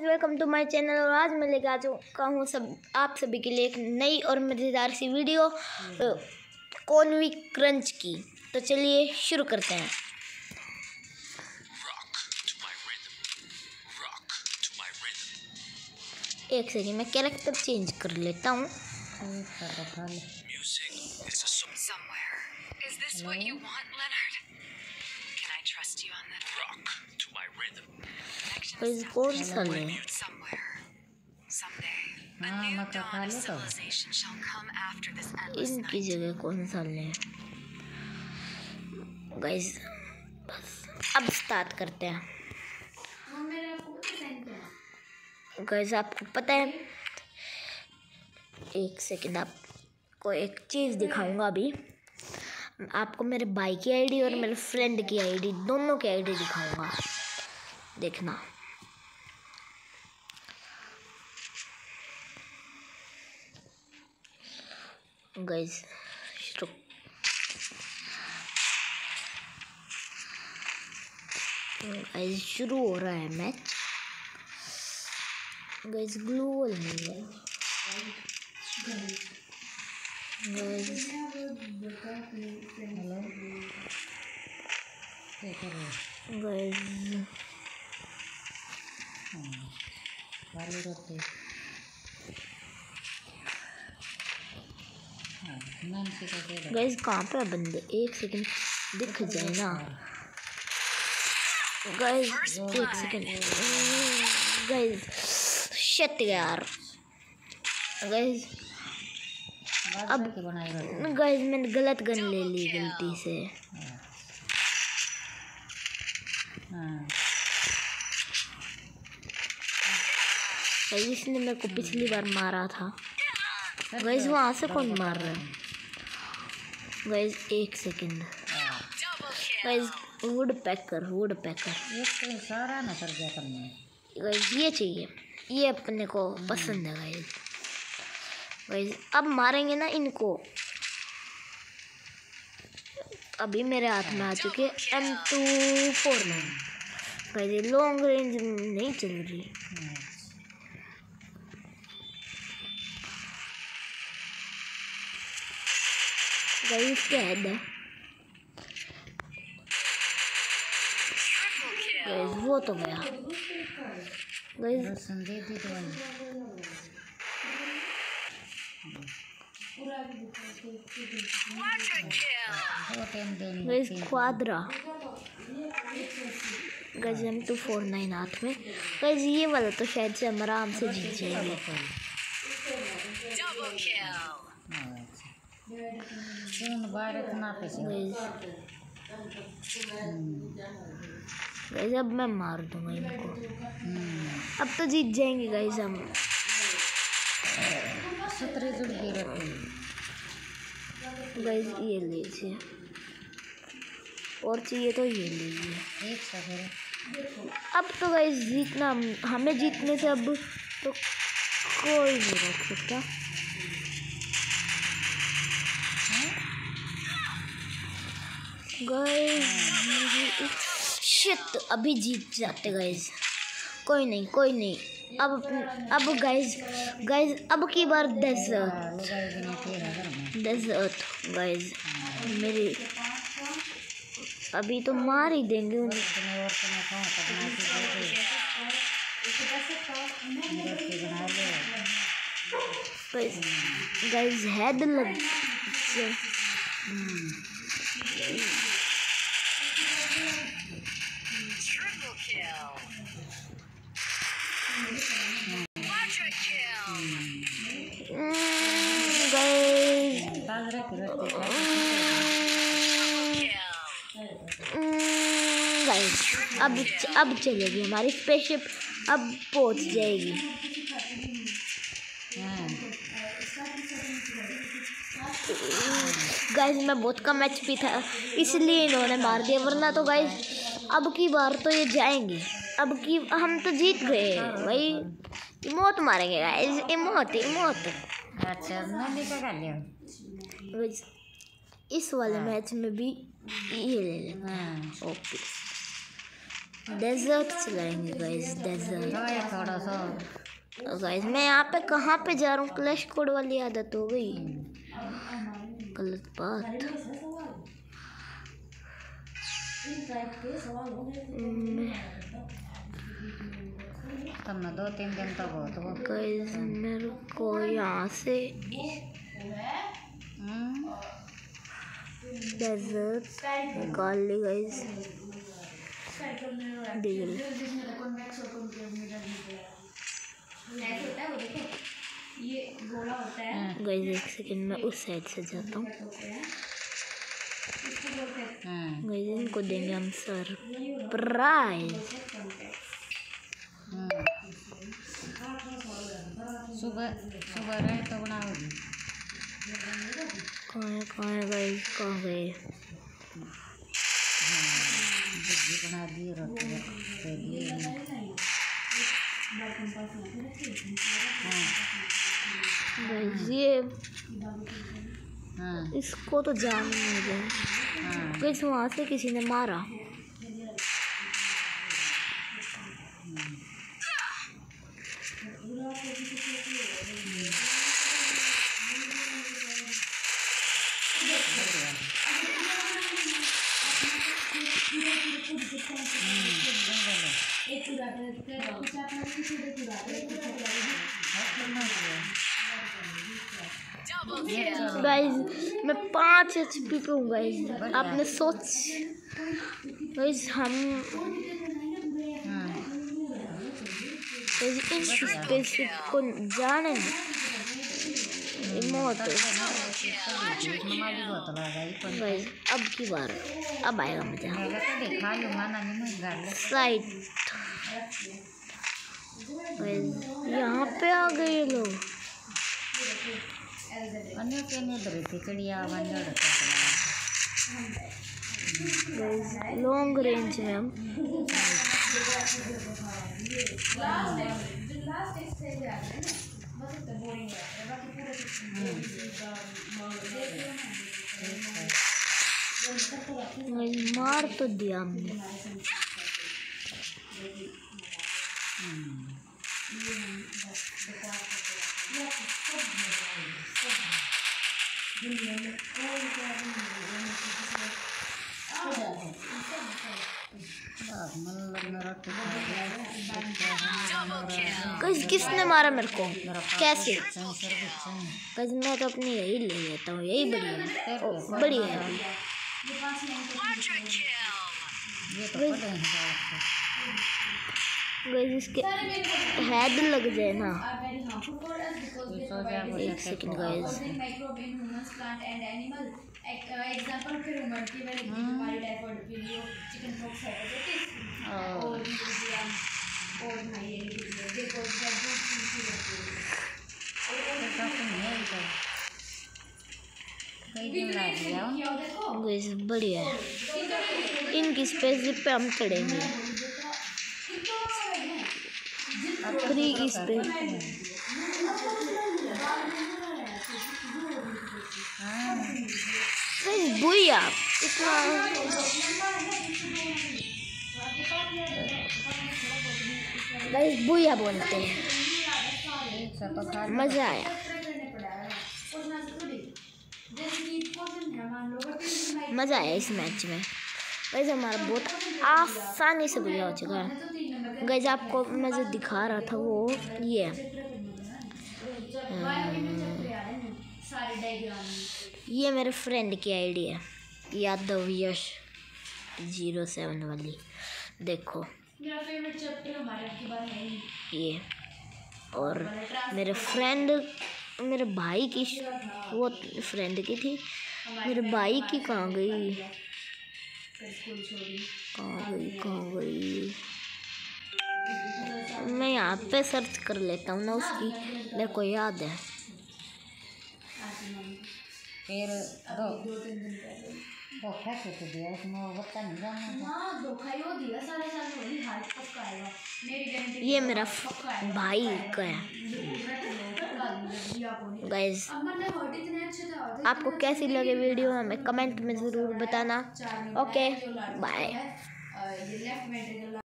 Welcome to my channel. और आज मैं लेकर आ चुका हूँ आप सभी के लिए एक नई और मज़ेदार सी वीडियो कॉर्नवी क्रंच की। तो चलिए शुरू करते हैं। एक सेकंड मैं कैरेक्टर चेंज कर लेता हूँ। कौन सा ले इनकी जगह कौन सा ले गाइस। अब स्टार्ट करते हैं गाइस। आपको पता है, एक सेकंड आपको एक चीज़ दिखाऊंगा। अभी आपको मेरे भाई की आईडी और मेरे फ्रेंड की आईडी दोनों की आईडी दिखाऊंगा, देखना। गाइस शुरू हो रहा है मैच। गाइस ग्लू वॉल नहीं है गाइस। गाइस कहाँ पे बंदे, एक सेकंड दिख जाए ना गाइस। एक सेकंड गाइस, शिट यार। गाइस अब गाइस मैंने गलत गन ले ली गलती से। इसने मेरे को पिछली बार मारा था गाइस। वहाँ से कौन मार रहा है गाइस? एक सेकंड गाइस, वुड पैकर सारा ना कर दिया तुमने गाइस। ये चाहिए, ये अपने को पसंद है गाइस। गाइस अब मारेंगे ना इनको। अभी मेरे हाथ में आ चुके M249 गाइस। लॉन्ग रेंज नहीं चल रही गाइस। क्या हेड है गाइस, वो तो गया guys. Guys Quadra guys, M249 हाथ में गाइस। ये वाला तो शायद से हम आराम से जीत जाएंगे गाइस। अब मैं मार दूंगा इनको। अब तो जीत जाएंगे गाइस हम। गाइस ये लीजिए, और चाहिए तो ये लीजिए। अब तो गाइस जीतना, हमें जीतने से अब तो कोई नहीं रोक सकता गाइस। शिट, अभी जीत जाते गाइस। कोई नहीं। अब गाइस अब की बार डेजर्ट गाइस। मेरी अभी तो मार ही देंगे उन्हें गाइस। हेड लग अब चलेगी हमारी स्पेसशिप, अब पहुंच जाएगी। गाइस मैं बहुत कम HP था इसलिए इन्होंने मार दिया, वरना तो गाइस अब की बार तो ये जाएंगे। अब की हम तो जीत गए भाई। इमोट मारेंगे गाइस, इमोट। अच्छा इस वाले मैच में भी ये ले लेते हैं। ओके डेजर्ट चलाएंगे गाइस, डेजर्ट। थोड़ा सा गाइस मैं यहाँ पे कहाँ पे जा रहा हूँ, क्लैश कोड वाली आदत हो गई, गलत बात। तुमने 2-3 दिन तो बहुत हो गाइस मेरे को यहाँ से डेजर्ट निकाल ली गाइस, डिग्री। गाइस एक सेकंड में उस साइड से जाता हूँ। गाइस इनको देंगे हम सरप्राइज। सुबह रहे तो बनाओगी। कहाँ है गाइस, कहाँ गए? सब्जी बना दी, रोटी दे दी। गाइस ये इसको तो जान नहीं दे। गाइस वहाँ से किसी ने मारा। गाइस मैं 5 HP पे हूँ गाइस, आपने सोच। गाइस हम इन स्पेसशिप को जाने मौत। गाइस अब की बार अब आएगा मजा। साइड यहाँ पे आ गए लोग। लॉन्ग रेंज में हम मार तो दिया हमने। किसने मारा मेरे को, कैसे? मैं तो अपनी यही ले लेता हूँ, यही बढ़िया है। इसके हेड लग जाए ना। एक सेकंड गाइस, बढ़िया है। इनकी स्पेस पे हम चढ़ेंगे, फ्री की स्पेस। बुया इतना गाइस बुया बोलते हैं। मजा आया। मज़ा आया इस मैच में। गाइस हमारा बहुत आसानी से बुया हो चुका है। गाइस आपको मैं जो दिखा रहा था वो ये मेरे फ्रेंड की आईडी है, यादव यश 07 वाली। देखो ये, और मेरे फ्रेंड मेरे भाई की, वो फ्रेंड की थी, मेरे भाई की कहाँ गई? मैं यहाँ पे सर्च कर लेता हूँ ना उसकी, मेरे को याद है। फिर धोखा तो दिया उसमें, वो बच्चा नहीं जानता। ये मेरा भाई का है। गाइस आपको कैसी लगे वीडियो हमें कमेंट में ज़रूर बताना। Okay bye.